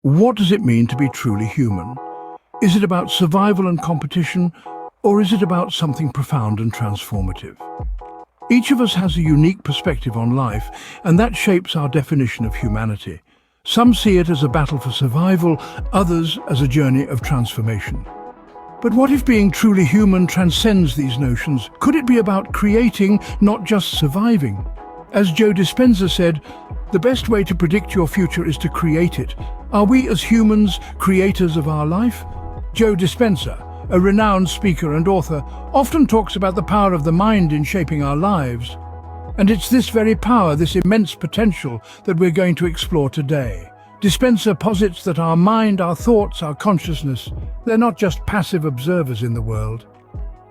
What does it mean to be truly human? Is it about survival and competition, or is it about something profound and transformative? Each of us has a unique perspective on life, and that shapes our definition of humanity. Some see it as a battle for survival, others as a journey of transformation. But what if being truly human transcends these notions? Could it be about creating, not just surviving? As Joe Dispenza said, the best way to predict your future is to create it. Are we as humans creators of our life? Joe Dispenza, a renowned speaker and author, often talks about the power of the mind in shaping our lives. And it's this very power, this immense potential, that we're going to explore today. Dispenza posits that our mind, our thoughts, our consciousness, they're not just passive observers in the world.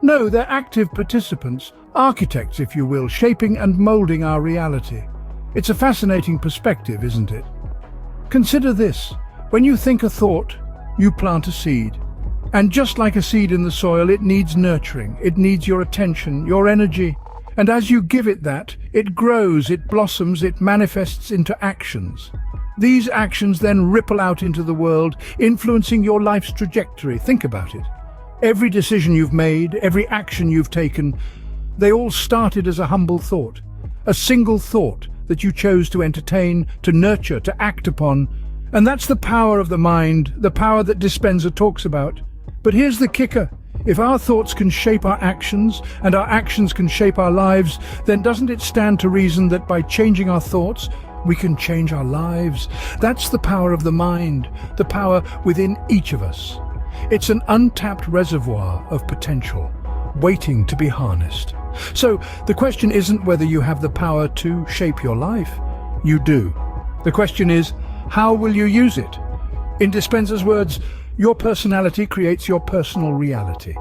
No, they're active participants, architects, if you will, shaping and molding our reality. It's a fascinating perspective, isn't it? Consider this. When you think a thought, you plant a seed. And just like a seed in the soil, it needs nurturing. It needs your attention, your energy. And as you give it that, it grows, it blossoms, it manifests into actions. These actions then ripple out into the world, influencing your life's trajectory. Think about it. Every decision you've made, every action you've taken, they all started as a humble thought. A single thought that you chose to entertain, to nurture, to act upon. And that's the power of the mind, the power that Dispenza talks about. But here's the kicker. If our thoughts can shape our actions, and our actions can shape our lives, then doesn't it stand to reason that by changing our thoughts, we can change our lives? That's the power of the mind, the power within each of us. It's an untapped reservoir of potential, waiting to be harnessed. So the question isn't whether you have the power to shape your life. You do. The question is, how will you use it? In Dispenza's words, your personality creates your personal reality.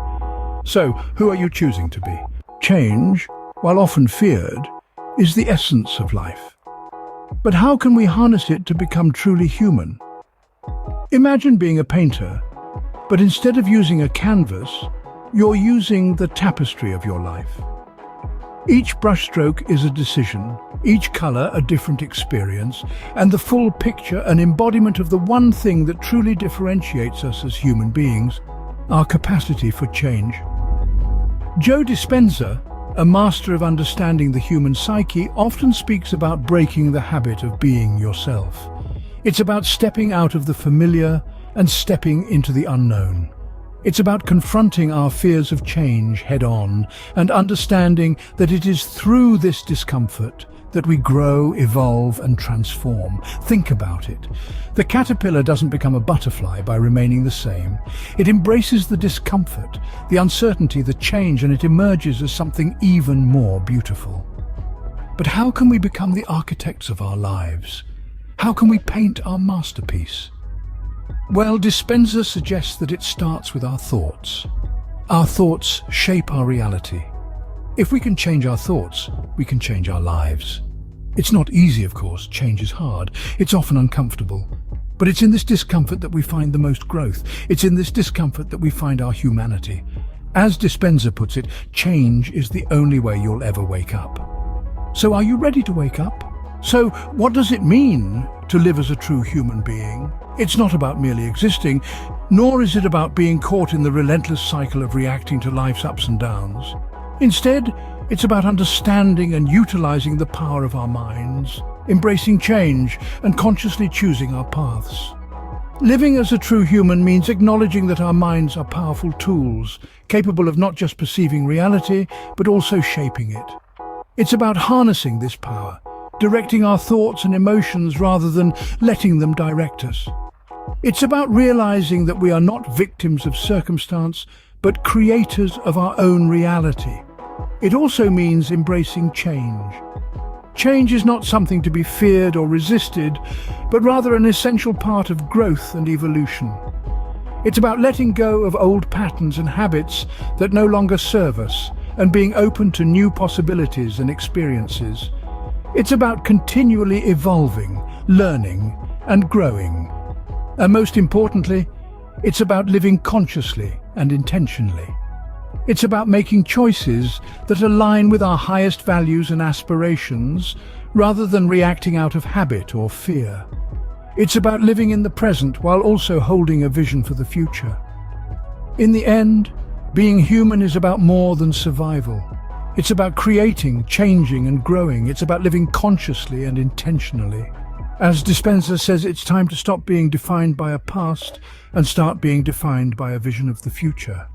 So, who are you choosing to be? Change, while often feared, is the essence of life. But how can we harness it to become truly human? Imagine being a painter, but instead of using a canvas, you're using the tapestry of your life. Each brushstroke is a decision, each color a different experience, and the full picture an embodiment of the one thing that truly differentiates us as human beings, our capacity for change. Joe Dispenza, a master of understanding the human psyche, often speaks about breaking the habit of being yourself. It's about stepping out of the familiar and stepping into the unknown. It's about confronting our fears of change head-on and understanding that it is through this discomfort that we grow, evolve, and transform. Think about it. The caterpillar doesn't become a butterfly by remaining the same. It embraces the discomfort, the uncertainty, the change, and it emerges as something even more beautiful. But how can we become the architects of our lives? How can we paint our masterpiece? Well, Dispenza suggests that it starts with our thoughts. Our thoughts shape our reality. If we can change our thoughts, we can change our lives. It's not easy, of course. Change is hard. It's often uncomfortable. But it's in this discomfort that we find the most growth. It's in this discomfort that we find our humanity. As Dispenza puts it, change is the only way you'll ever wake up. So are you ready to wake up? So what does it mean to live as a true human being? It's not about merely existing, nor is it about being caught in the relentless cycle of reacting to life's ups and downs. Instead, it's about understanding and utilizing the power of our minds, embracing change and consciously choosing our paths. Living as a true human means acknowledging that our minds are powerful tools, capable of not just perceiving reality, but also shaping it. It's about harnessing this power, directing our thoughts and emotions rather than letting them direct us. It's about realizing that we are not victims of circumstance, but creators of our own reality. It also means embracing change. Change is not something to be feared or resisted, but rather an essential part of growth and evolution. It's about letting go of old patterns and habits that no longer serve us, and being open to new possibilities and experiences. It's about continually evolving, learning, and growing. And most importantly, it's about living consciously and intentionally. It's about making choices that align with our highest values and aspirations, rather than reacting out of habit or fear. It's about living in the present while also holding a vision for the future. In the end, being human is about more than survival. It's about creating, changing and growing. It's about living consciously and intentionally. As Dispenza says, it's time to stop being defined by a past and start being defined by a vision of the future.